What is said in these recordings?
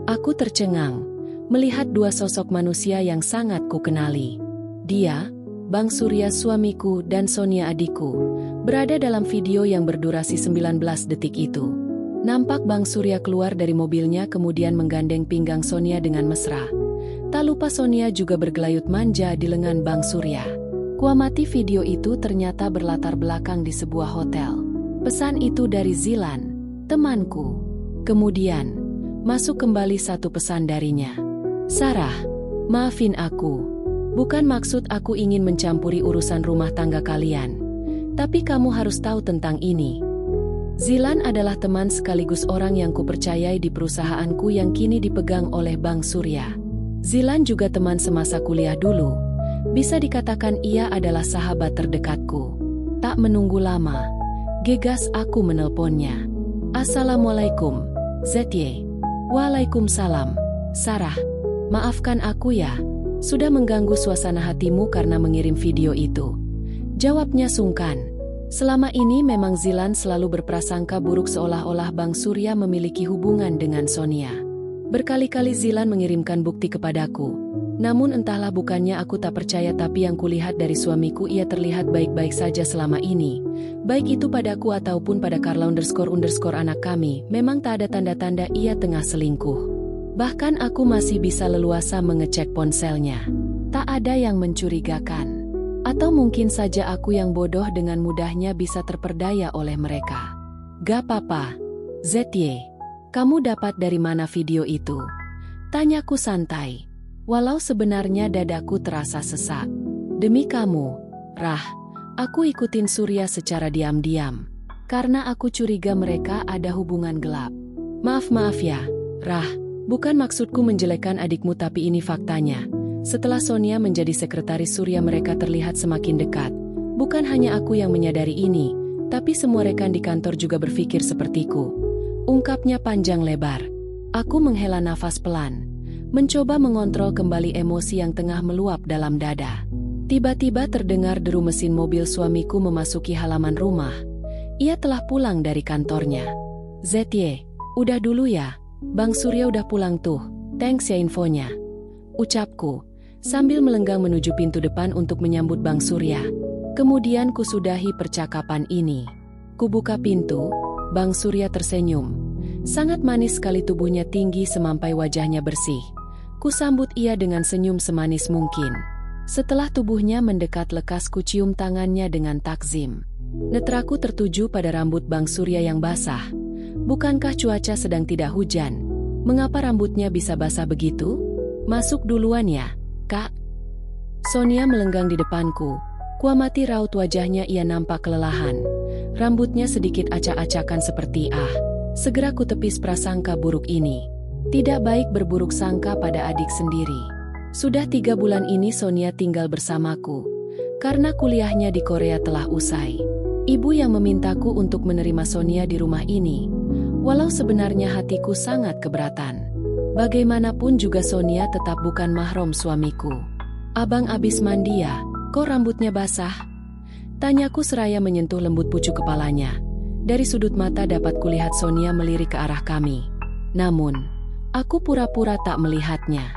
Aku tercengang melihat dua sosok manusia yang sangat kukenali. Dia, Bang Surya suamiku dan Sonia adikku, berada dalam video yang berdurasi 19 detik itu. Nampak Bang Surya keluar dari mobilnya kemudian menggandeng pinggang Sonia dengan mesra. Tak lupa Sonia juga bergelayut manja di lengan Bang Surya. Kuamati video itu ternyata berlatar belakang di sebuah hotel. Pesan itu dari Zilan, temanku. Kemudian, masuk kembali satu pesan darinya. Sarah, maafin aku. Bukan maksud aku ingin mencampuri urusan rumah tangga kalian. Tapi kamu harus tahu tentang ini. Zilan adalah teman sekaligus orang yang kupercayai di perusahaanku yang kini dipegang oleh Bang Surya. Zilan juga teman semasa kuliah dulu. Bisa dikatakan ia adalah sahabat terdekatku. Tak menunggu lama, gegas aku menelponnya. Assalamualaikum, ZY. Waalaikumsalam, Sarah. Maafkan aku ya, sudah mengganggu suasana hatimu karena mengirim video itu. Jawabnya sungkan. Selama ini memang Zilan selalu berprasangka buruk seolah-olah Bang Surya memiliki hubungan dengan Sonia. Berkali-kali Zilan mengirimkan bukti kepadaku. Namun entahlah bukannya aku tak percaya tapi yang kulihat dari suamiku ia terlihat baik-baik saja selama ini. Baik itu padaku ataupun pada Carla _ anak kami, memang tak ada tanda-tanda ia tengah selingkuh. Bahkan aku masih bisa leluasa mengecek ponselnya. Tak ada yang mencurigakan. Atau mungkin saja aku yang bodoh dengan mudahnya bisa terperdaya oleh mereka. Gak apa-apa, ZY. Kamu dapat dari mana video itu? Tanyaku santai. Walau sebenarnya dadaku terasa sesak. Demi kamu, Rah, aku ikutin Surya secara diam-diam. Karena aku curiga mereka ada hubungan gelap. Maaf ya, Rah. Bukan maksudku menjelekkan adikmu tapi ini faktanya. Setelah Sonia menjadi sekretaris Surya mereka terlihat semakin dekat. Bukan hanya aku yang menyadari ini, tapi semua rekan di kantor juga berpikir sepertiku. Ungkapnya panjang lebar. Aku menghela nafas pelan, mencoba mengontrol kembali emosi yang tengah meluap dalam dada. Tiba-tiba terdengar deru mesin mobil suamiku memasuki halaman rumah. Ia telah pulang dari kantornya. ZY, udah dulu ya. Bang Surya udah pulang tuh, thanks ya infonya. Ucapku, sambil melenggang menuju pintu depan untuk menyambut Bang Surya. Kemudian kusudahi percakapan ini. Kubuka pintu, Bang Surya tersenyum. Sangat manis sekali tubuhnya tinggi semampai wajahnya bersih. Kusambut ia dengan senyum semanis mungkin. Setelah tubuhnya mendekat lekas kucium tangannya dengan takzim. Netraku tertuju pada rambut Bang Surya yang basah. Bukankah cuaca sedang tidak hujan? Mengapa rambutnya bisa basah begitu? Masuk duluan ya, Kak. Sonia melenggang di depanku. Kuamati raut wajahnya ia nampak kelelahan. Rambutnya sedikit acak-acakan seperti segera kutepis prasangka buruk ini. Tidak baik berburuk sangka pada adik sendiri. Sudah 3 bulan ini Sonia tinggal bersamaku. Karena kuliahnya di Korea telah usai. Ibu yang memintaku untuk menerima Sonia di rumah ini. Walau sebenarnya hatiku sangat keberatan. Bagaimanapun juga Sonia tetap bukan mahram suamiku. Abang abis mandi ya, kok rambutnya basah? Tanyaku seraya menyentuh lembut pucuk kepalanya. Dari sudut mata dapat kulihat Sonia melirik ke arah kami. Namun, aku pura-pura tak melihatnya.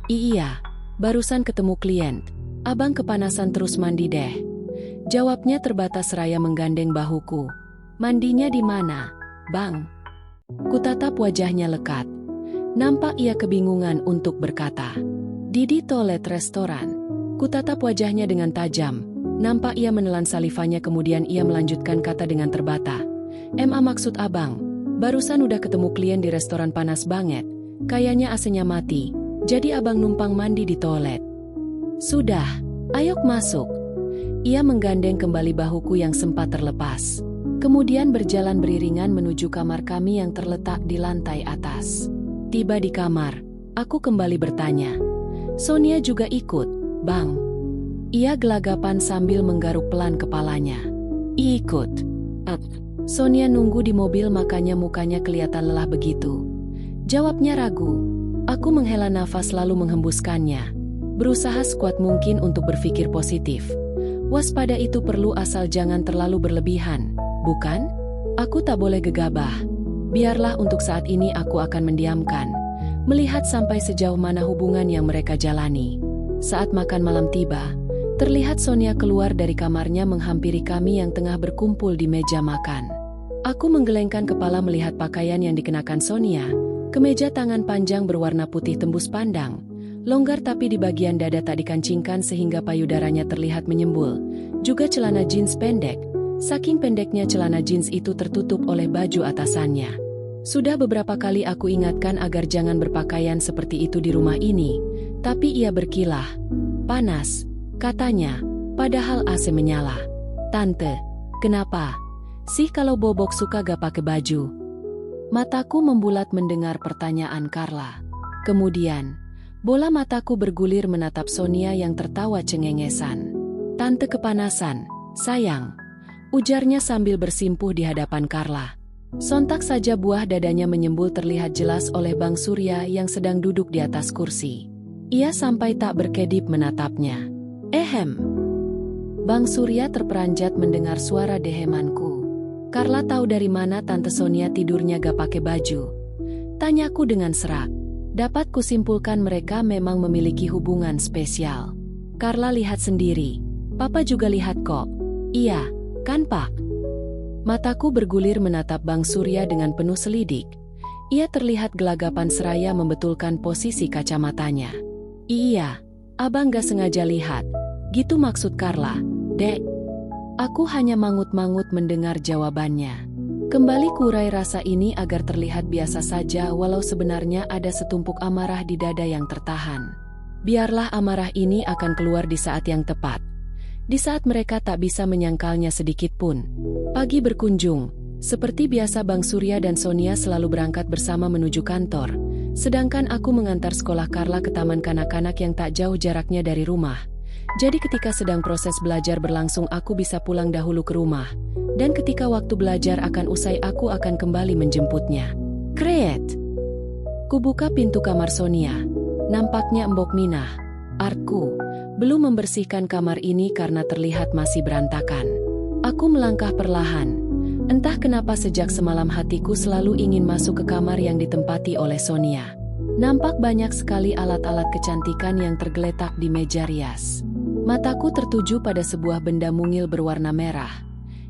Iya, barusan ketemu klien. Abang kepanasan terus mandi deh. Jawabnya terbatas seraya menggandeng bahuku. Mandinya di mana, Bang? Kutatap wajahnya lekat. Nampak ia kebingungan untuk berkata. Di toilet restoran. Kutatap wajahnya dengan tajam. Nampak ia menelan salivanya kemudian ia melanjutkan kata dengan terbata. Maksud abang, barusan udah ketemu klien di restoran panas banget. Kayaknya AC-nya mati. Jadi abang numpang mandi di toilet. Sudah, ayo masuk. Ia menggandeng kembali bahuku yang sempat terlepas. Kemudian berjalan beriringan menuju kamar kami yang terletak di lantai atas. Tiba di kamar, aku kembali bertanya. Sonia juga ikut, Bang. Ia gelagapan sambil menggaruk pelan kepalanya. Ikut. Sonia nunggu di mobil makanya mukanya kelihatan lelah begitu. Jawabnya ragu. Aku menghela nafas lalu menghembuskannya. Berusaha sekuat mungkin untuk berpikir positif. Waspada itu perlu asal jangan terlalu berlebihan. Bukan? Aku tak boleh gegabah. Biarlah untuk saat ini aku akan mendiamkan. melihat sampai sejauh mana hubungan yang mereka jalani. Saat makan malam tiba, terlihat Sonia keluar dari kamarnya menghampiri kami yang tengah berkumpul di meja makan. Aku menggelengkan kepala melihat pakaian yang dikenakan Sonia, kemeja tangan panjang berwarna putih tembus pandang, longgar tapi di bagian dada tak dikancingkan sehingga payudaranya terlihat menyembul, juga celana jeans pendek. Saking pendeknya celana jeans itu tertutup oleh baju atasannya. Sudah beberapa kali aku ingatkan agar jangan berpakaian seperti itu di rumah ini, tapi ia berkilah. Panas, katanya, padahal AC menyala. Tante, kenapa sih kalau bobok suka gak pakai baju? Mataku membulat mendengar pertanyaan Carla. Kemudian, bola mataku bergulir menatap Sonia yang tertawa cengengesan. Tante kepanasan, sayang, ujarnya sambil bersimpuh di hadapan Carla. Sontak saja buah dadanya menyembul terlihat jelas oleh Bang Surya yang sedang duduk di atas kursi. Ia sampai tak berkedip menatapnya. Ehem. Bang Surya terperanjat mendengar suara dehemanku. Carla tahu dari mana Tante Sonia tidurnya gak pakai baju? Tanyaku dengan serak. Dapat kusimpulkan mereka memang memiliki hubungan spesial. Carla lihat sendiri. Papa juga lihat kok. Iya, kan Pak? Mataku bergulir menatap Bang Surya dengan penuh selidik. Ia terlihat gelagapan seraya membetulkan posisi kacamatanya. Iya, abang gak sengaja lihat. Gitu maksud Carla, Dek. Aku hanya mangut-mangut mendengar jawabannya. Kembali kurai rasa ini agar terlihat biasa saja walau sebenarnya ada setumpuk amarah di dada yang tertahan. Biarlah amarah ini akan keluar di saat yang tepat. Di saat mereka tak bisa menyangkalnya sedikit pun. Pagi berkunjung, seperti biasa Bang Surya dan Sonia selalu berangkat bersama menuju kantor, sedangkan aku mengantar sekolah Carla ke taman kanak-kanak yang tak jauh jaraknya dari rumah. Jadi ketika sedang proses belajar berlangsung aku bisa pulang dahulu ke rumah, dan ketika waktu belajar akan usai aku akan kembali menjemputnya. Kreet! Kubuka pintu kamar Sonia, nampaknya Mbok Minah, artku, belum membersihkan kamar ini karena terlihat masih berantakan. Aku melangkah perlahan. Entah kenapa sejak semalam hatiku selalu ingin masuk ke kamar yang ditempati oleh Sonia. Nampak banyak sekali alat-alat kecantikan yang tergeletak di meja rias. Mataku tertuju pada sebuah benda mungil berwarna merah.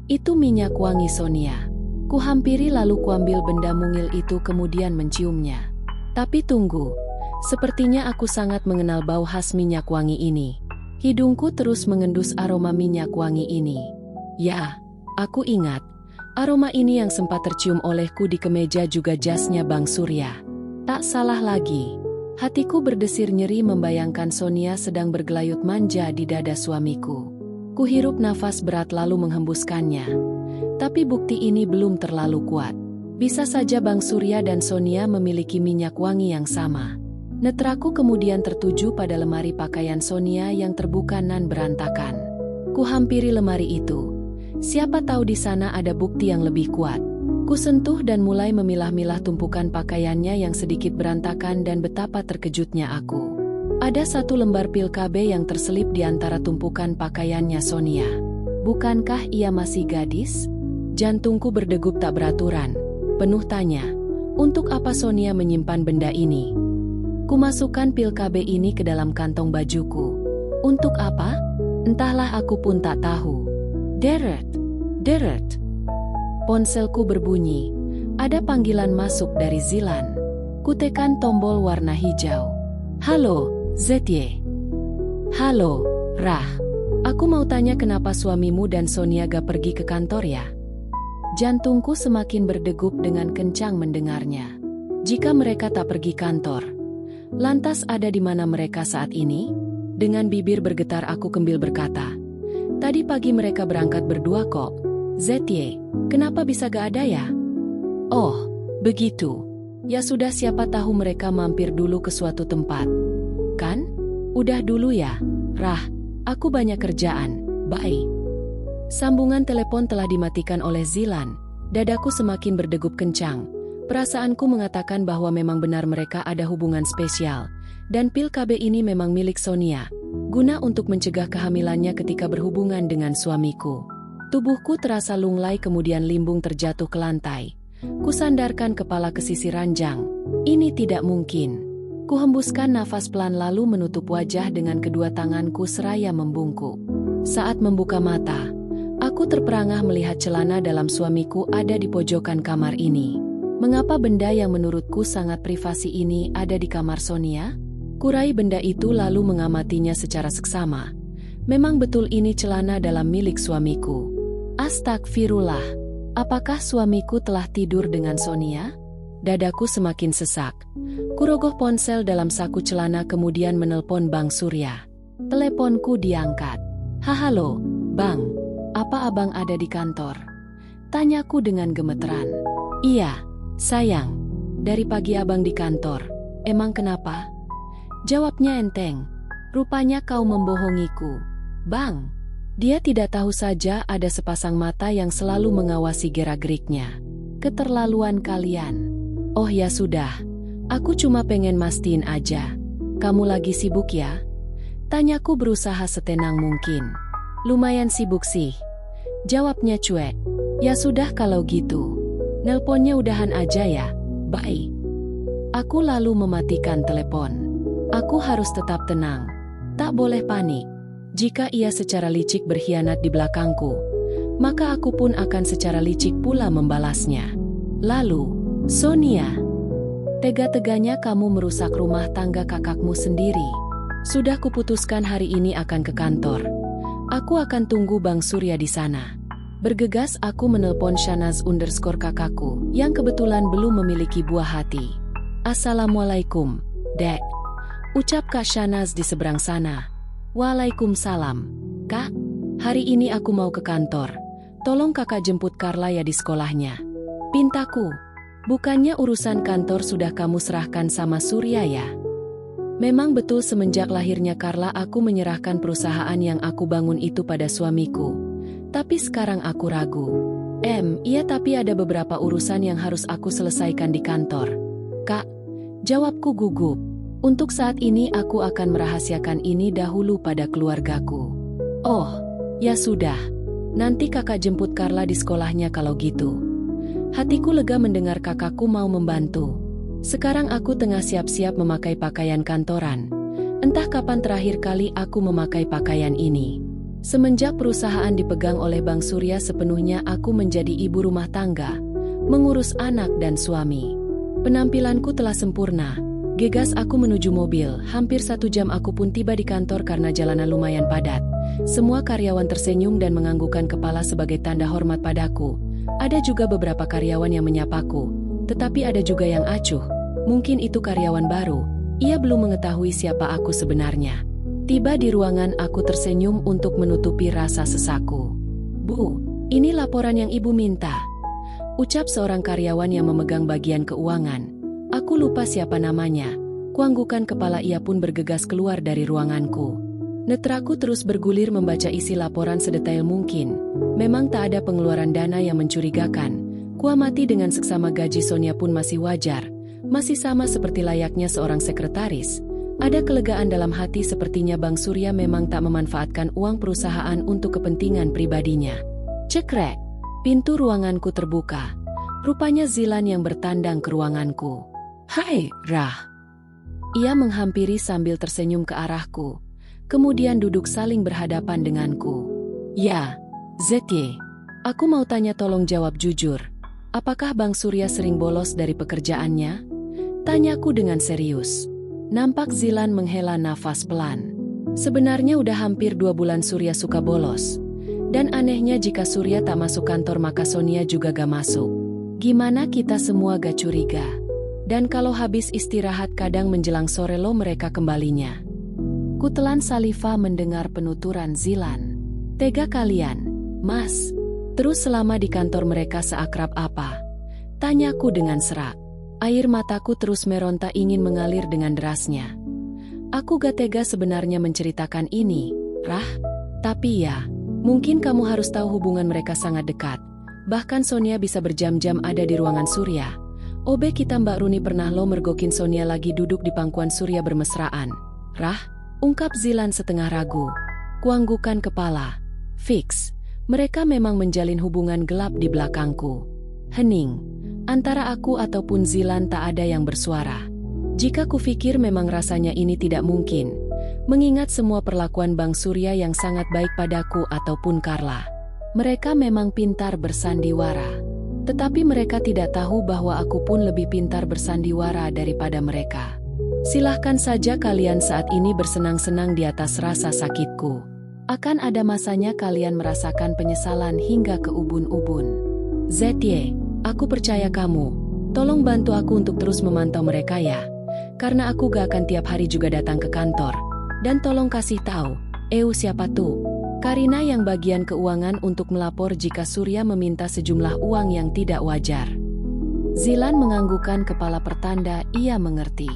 Itu minyak wangi Sonia. Kuhampiri lalu kuambil benda mungil itu kemudian menciumnya. Tapi tunggu, sepertinya aku sangat mengenal bau khas minyak wangi ini. Hidungku terus mengendus aroma minyak wangi ini. Ya, aku ingat. Aroma ini yang sempat tercium olehku di kemeja juga jasnya Bang Surya. Tak salah lagi. Hatiku berdesir nyeri membayangkan Sonia sedang bergelayut manja di dada suamiku. Kuhirup nafas berat lalu menghembuskannya. Tapi bukti ini belum terlalu kuat. Bisa saja Bang Surya dan Sonia memiliki minyak wangi yang sama. Netraku kemudian tertuju pada lemari pakaian Sonia yang terbuka nan berantakan. Kuhampiri lemari itu. Siapa tahu di sana ada bukti yang lebih kuat. Kusentuh dan mulai memilah-milah tumpukan pakaiannya yang sedikit berantakan dan betapa terkejutnya aku. Ada satu lembar pil KB yang terselip di antara tumpukan pakaiannya Sonia. Bukankah ia masih gadis? Jantungku berdegup tak beraturan. Penuh tanya, untuk apa Sonia menyimpan benda ini? Kumasukkan pil KB ini ke dalam kantong bajuku. Untuk apa? Entahlah aku pun tak tahu. Deret, deret. Ponselku berbunyi. Ada panggilan masuk dari Zilan. Kutekan tombol warna hijau. Halo, Zetje. Halo, Rah. Aku mau tanya kenapa suamimu dan Sonia gak pergi ke kantor ya? Jantungku semakin berdegup dengan kencang mendengarnya. Jika mereka tak pergi kantor, lantas ada di mana mereka saat ini? Dengan bibir bergetar aku kembil berkata, tadi pagi mereka berangkat berdua kok. Zetje, kenapa bisa gak ada ya? Oh, begitu. Ya sudah siapa tahu mereka mampir dulu ke suatu tempat. Kan? Udah dulu ya, Rah. Aku banyak kerjaan. Bye. Sambungan telepon telah dimatikan oleh Zilan. Dadaku semakin berdegup kencang. Perasaanku mengatakan bahwa memang benar mereka ada hubungan spesial. Dan pil KB ini memang milik Sonia. Guna untuk mencegah kehamilannya ketika berhubungan dengan suamiku. Tubuhku terasa lunglai kemudian limbung terjatuh ke lantai. Kusandarkan kepala ke sisi ranjang. Ini tidak mungkin. Kuhembuskan nafas pelan lalu menutup wajah dengan kedua tanganku seraya membungkuk. Saat membuka mata, aku terperangah melihat celana dalam suamiku ada di pojokan kamar ini. Mengapa benda yang menurutku sangat privasi ini ada di kamar Sonia? Kurai benda itu lalu mengamatinya secara seksama. Memang betul ini celana dalam milik suamiku. Astagfirullah. Apakah suamiku telah tidur dengan Sonia? Dadaku semakin sesak. Kurogoh ponsel dalam saku celana kemudian menelpon Bang Surya. Teleponku diangkat. Halo, Bang. Apa abang ada di kantor? Tanyaku dengan gemeteran. Iya, sayang. Dari pagi abang di kantor. Emang kenapa? Jawabnya enteng. Rupanya kau membohongiku. Bang. Dia tidak tahu saja ada sepasang mata yang selalu mengawasi gerak-geriknya. Keterlaluan kalian. Oh ya sudah, aku cuma pengen mastiin aja. Kamu lagi sibuk ya? Tanyaku berusaha setenang mungkin. Lumayan sibuk sih. Jawabnya cuek. Ya sudah kalau gitu. Nelponnya udahan aja ya. Bye. Aku lalu mematikan telepon. Aku harus tetap tenang. Tak boleh panik. Jika ia secara licik berkhianat di belakangku, maka aku pun akan secara licik pula membalasnya. Lalu, Sonia, tega-teganya kamu merusak rumah tangga kakakmu sendiri. Sudah kuputuskan hari ini akan ke kantor. Aku akan tunggu Bang Surya di sana. Bergegas aku menelpon Shanaz _ kakakku, yang kebetulan belum memiliki buah hati. Assalamualaikum, Dek. Ucap Kak Shanaz di seberang sana. Waalaikumsalam. Kak, hari ini aku mau ke kantor. Tolong kakak jemput Carla ya di sekolahnya. Pintaku. Bukannya urusan kantor sudah kamu serahkan sama Surya ya? Memang betul semenjak lahirnya Carla aku menyerahkan perusahaan yang aku bangun itu pada suamiku. Tapi sekarang aku ragu. Iya tapi ada beberapa urusan yang harus aku selesaikan di kantor. Kak, jawabku gugup. Untuk saat ini aku akan merahasiakan ini dahulu pada keluargaku. Oh, ya sudah. Nanti kakak jemput Carla di sekolahnya kalau gitu. Hatiku lega mendengar kakakku mau membantu. Sekarang aku tengah siap-siap memakai pakaian kantoran. Entah kapan terakhir kali aku memakai pakaian ini. Semenjak perusahaan dipegang oleh Bang Surya sepenuhnya aku menjadi ibu rumah tangga, mengurus anak dan suami. Penampilanku telah sempurna. Gegas aku menuju mobil, hampir 1 jam aku pun tiba di kantor karena jalanan lumayan padat. Semua karyawan tersenyum dan menganggukkan kepala sebagai tanda hormat padaku. Ada juga beberapa karyawan yang menyapaku, tetapi ada juga yang acuh. Mungkin itu karyawan baru, ia belum mengetahui siapa aku sebenarnya. Tiba di ruangan aku tersenyum untuk menutupi rasa sesakku. Bu, ini laporan yang ibu minta. Ucap seorang karyawan yang memegang bagian keuangan. Aku lupa siapa namanya. Kuanggukan kepala ia pun bergegas keluar dari ruanganku. Netraku terus bergulir membaca isi laporan sedetail mungkin. Memang tak ada pengeluaran dana yang mencurigakan. Kuamati dengan seksama gaji Sonia pun masih wajar. Masih sama seperti layaknya seorang sekretaris. Ada kelegaan dalam hati sepertinya Bang Surya memang tak memanfaatkan uang perusahaan untuk kepentingan pribadinya. Cekrek. Pintu ruanganku terbuka. Rupanya Zilan yang bertandang ke ruanganku. Hai, Rah. Ia menghampiri sambil tersenyum ke arahku. Kemudian duduk saling berhadapan denganku. Ya, ZY. Aku mau tanya tolong jawab jujur. Apakah Bang Surya sering bolos dari pekerjaannya? Tanyaku dengan serius. Nampak Zilan menghela nafas pelan. Sebenarnya udah hampir 2 bulan Surya suka bolos. Dan anehnya jika Surya tak masuk kantor maka Sonia juga gak masuk. Gimana kita semua gak curiga? Dan kalau habis istirahat kadang menjelang sore lo mereka kembalinya. Kutelan saliva mendengar penuturan Zilan. Tega kalian, Mas. Terus selama di kantor mereka seakrab apa? Tanyaku dengan serak. Air mataku terus meronta ingin mengalir dengan derasnya. Aku gak tega sebenarnya menceritakan ini, Rah. Tapi ya, mungkin kamu harus tahu hubungan mereka sangat dekat. Bahkan Sonia bisa berjam-jam ada di ruangan Surya. Obe kita Mbak Runi pernah lo mergokin Sonia lagi duduk di pangkuan Surya bermesraan. Rah, ungkap Zilan setengah ragu. Kuanggukan kepala. Fix, mereka memang menjalin hubungan gelap di belakangku. Hening. Antara aku ataupun Zilan tak ada yang bersuara. Jika kupikir memang rasanya ini tidak mungkin, mengingat semua perlakuan Bang Surya yang sangat baik padaku ataupun Carla. Mereka memang pintar bersandiwara. Tetapi mereka tidak tahu bahwa aku pun lebih pintar bersandiwara daripada mereka. Silahkan saja kalian saat ini bersenang-senang di atas rasa sakitku. Akan ada masanya kalian merasakan penyesalan hingga ke ubun-ubun. ZY, aku percaya kamu. Tolong bantu aku untuk terus memantau mereka ya. Karena aku gak akan tiap hari juga datang ke kantor. Dan tolong kasih tahu, siapa tuh? Karina yang bagian keuangan untuk melapor jika Surya meminta sejumlah uang yang tidak wajar. Zilan menganggukkan kepala pertanda ia mengerti.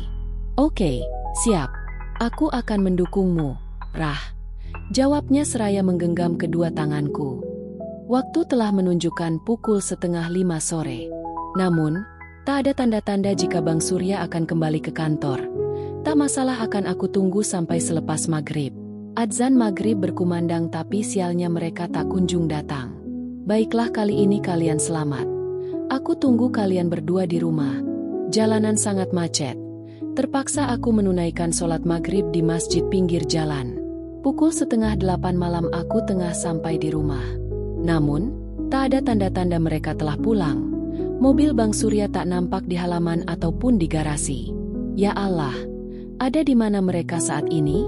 Oke, siap. Aku akan mendukungmu, Rah. Jawabnya seraya menggenggam kedua tanganku. Waktu telah menunjukkan pukul 4:30 sore. Namun, tak ada tanda-tanda jika Bang Surya akan kembali ke kantor. Tak masalah, akan aku tunggu sampai selepas maghrib. Adzan maghrib berkumandang tapi sialnya mereka tak kunjung datang. Baiklah, kali ini kalian selamat. Aku tunggu kalian berdua di rumah. Jalanan sangat macet. Terpaksa aku menunaikan sholat maghrib di masjid pinggir jalan. Pukul 7:30 malam aku tengah sampai di rumah. Namun, tak ada tanda-tanda mereka telah pulang. Mobil Bang Surya tak nampak di halaman ataupun di garasi. Ya Allah, ada di mana mereka saat ini?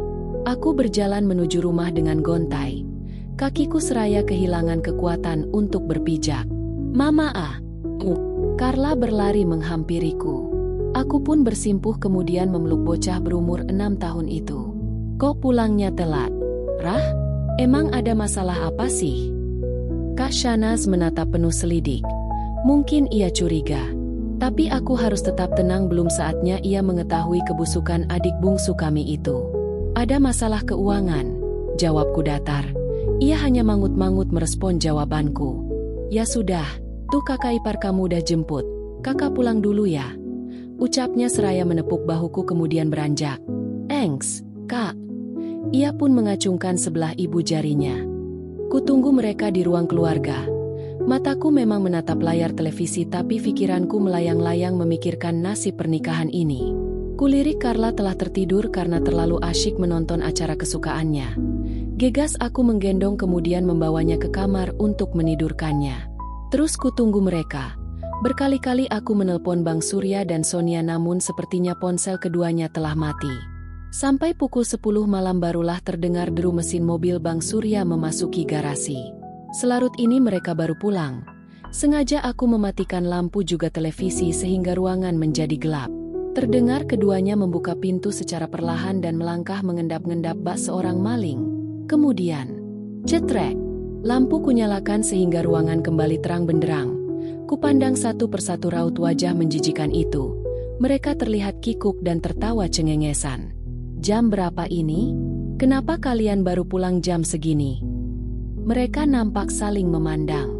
Aku berjalan menuju rumah dengan gontai. Kakiku seraya kehilangan kekuatan untuk berpijak. Mama Carla berlari menghampiriku. Aku pun bersimpuh kemudian memeluk bocah berumur 6 tahun itu. Kok pulangnya telat? Rah, emang ada masalah apa sih? Kak Shanaz menatap penuh selidik. Mungkin ia curiga. Tapi aku harus tetap tenang, belum saatnya ia mengetahui kebusukan adik bungsu kami itu. Ada masalah keuangan, jawabku datar. Ia hanya mangut-mangut merespon jawabanku. Ya sudah, tuh kakak ipar kamu udah jemput. Kakak pulang dulu ya. Ucapnya seraya menepuk bahuku kemudian beranjak. Engs, Kak. Ia pun mengacungkan sebelah ibu jarinya. Kutunggu mereka di ruang keluarga. Mataku memang menatap layar televisi tapi pikiranku melayang-layang memikirkan nasib pernikahan ini. Kulirik Carla telah tertidur karena terlalu asyik menonton acara kesukaannya. Gegas aku menggendong kemudian membawanya ke kamar untuk menidurkannya. Terus kutunggu mereka. Berkali-kali aku menelpon Bang Surya dan Sonia namun sepertinya ponsel keduanya telah mati. Sampai pukul 10 malam barulah terdengar deru mesin mobil Bang Surya memasuki garasi. Selarut ini mereka baru pulang. Sengaja aku mematikan lampu juga televisi sehingga ruangan menjadi gelap. Terdengar keduanya membuka pintu secara perlahan dan melangkah mengendap-ngendap bak seorang maling. Kemudian, cetrek, lampu kunyalakan sehingga ruangan kembali terang benderang. Kupandang satu persatu raut wajah menjijikan itu. Mereka terlihat kikuk dan tertawa cengengesan. Jam berapa ini? Kenapa kalian baru pulang jam segini? Mereka nampak saling memandang.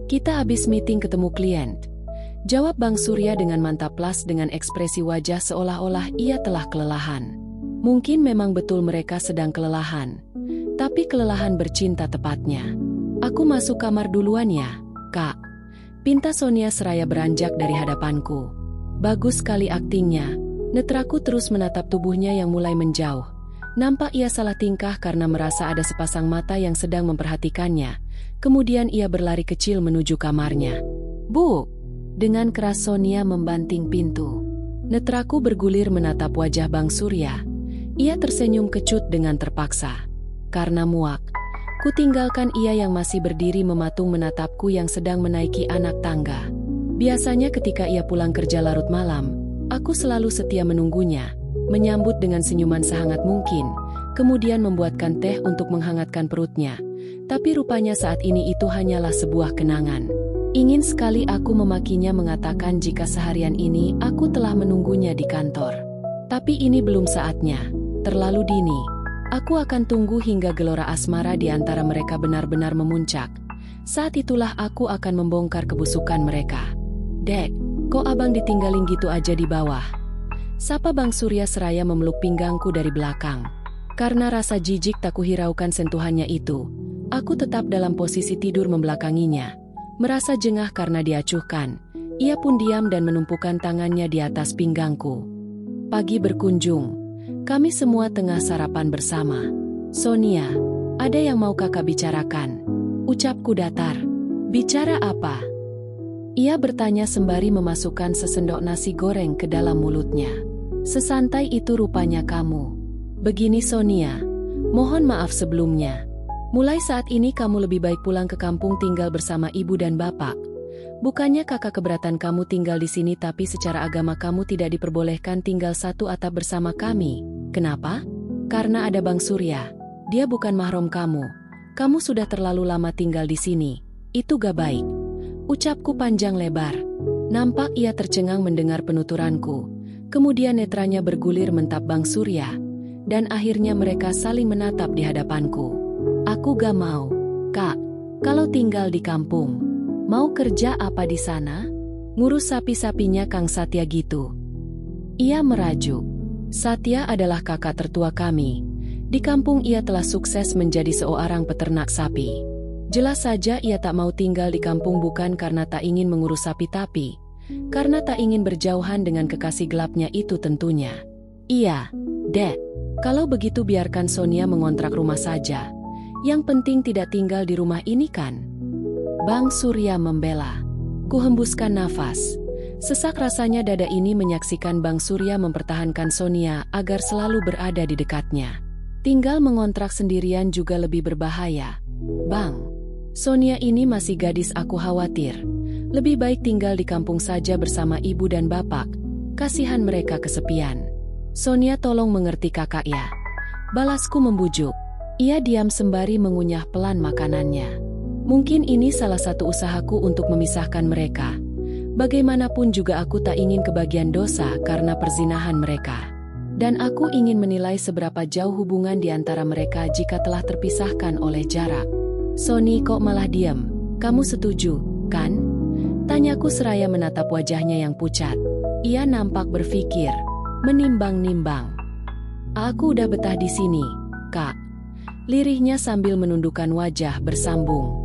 Kita habis meeting ketemu klien. Jawab Bang Surya dengan mantap plus dengan ekspresi wajah seolah-olah ia telah kelelahan. Mungkin memang betul mereka sedang kelelahan. Tapi kelelahan bercinta tepatnya. Aku masuk kamar duluan ya, Kak. Pinta Sonia seraya beranjak dari hadapanku. Bagus sekali aktingnya. Netraku terus menatap tubuhnya yang mulai menjauh. Nampak ia salah tingkah karena merasa ada sepasang mata yang sedang memperhatikannya. Kemudian ia berlari kecil menuju kamarnya. Bu! Dengan keras Sonia membanting pintu. Netraku bergulir menatap wajah Bang Surya. Ia tersenyum kecut dengan terpaksa. Karena muak, kutinggalkan ia yang masih berdiri mematung menatapku yang sedang menaiki anak tangga. Biasanya ketika ia pulang kerja larut malam, aku selalu setia menunggunya, menyambut dengan senyuman sehangat mungkin, kemudian membuatkan teh untuk menghangatkan perutnya. Tapi rupanya saat ini itu hanyalah sebuah kenangan. Ingin sekali aku memakinya mengatakan jika seharian ini aku telah menunggunya di kantor. Tapi ini belum saatnya, terlalu dini. Aku akan tunggu hingga gelora asmara di antara mereka benar-benar memuncak. Saat itulah aku akan membongkar kebusukan mereka. Dek, kok abang ditinggalin gitu aja di bawah? Sapa Bang Surya seraya memeluk pinggangku dari belakang. Karena rasa jijik tak kuhiraukan sentuhannya itu, aku tetap dalam posisi tidur membelakanginya. Merasa jengah karena diacuhkan, Ia pun diam dan menumpukan tangannya di atas pinggangku. Pagi berkunjung. Kami semua tengah sarapan bersama. Sonia, ada yang mau kakak bicarakan? Ucapku datar. Bicara apa? Ia bertanya sembari memasukkan sesendok nasi goreng ke dalam mulutnya. Sesantai itu rupanya kamu. Begini Sonia, mohon maaf sebelumnya. Mulai saat ini kamu lebih baik pulang ke kampung tinggal bersama ibu dan bapak. Bukannya kakak keberatan kamu tinggal di sini, tapi secara agama kamu tidak diperbolehkan tinggal satu atap bersama kami. Kenapa? Karena ada Bang Surya. Dia bukan mahram kamu. Kamu sudah terlalu lama tinggal di sini. Itu gak baik. Ucapku panjang lebar. Nampak ia tercengang mendengar penuturanku. Kemudian netranya bergulir mentap Bang Surya. Dan akhirnya mereka saling menatap di hadapanku. Aku gak mau. Kak, kalau tinggal di kampung, mau kerja apa di sana? Ngurus sapi-sapinya Kang Satya gitu. Ia merajuk. Satya adalah kakak tertua kami. Di kampung ia telah sukses menjadi seorang peternak sapi. Jelas saja ia tak mau tinggal di kampung bukan karena tak ingin mengurus sapi, tapi karena tak ingin berjauhan dengan kekasih gelapnya itu tentunya. Iya, Dek. Kalau begitu biarkan Sonia mengontrak rumah saja. Yang penting tidak tinggal di rumah ini kan? Bang Surya membela. Kuhembuskan nafas. Sesak rasanya dada ini menyaksikan Bang Surya mempertahankan Sonia agar selalu berada di dekatnya. Tinggal mengontrak sendirian juga lebih berbahaya. Bang, Sonia ini masih gadis, aku khawatir. Lebih baik tinggal di kampung saja bersama ibu dan bapak. Kasihan mereka kesepian. Sonia, tolong mengerti kakak ya. Balasku membujuk. Ia diam sembari mengunyah pelan makanannya. Mungkin ini salah satu usahaku untuk memisahkan mereka. Bagaimanapun juga aku tak ingin kebagian dosa karena perzinahan mereka. Dan aku ingin menilai seberapa jauh hubungan di antara mereka jika telah terpisahkan oleh jarak. Soni, kok malah diam? Kamu setuju, kan? Tanyaku seraya menatap wajahnya yang pucat. Ia nampak berpikir, menimbang-nimbang. Aku udah betah di sini, Kak. Lirihnya sambil menundukkan wajah bersambung.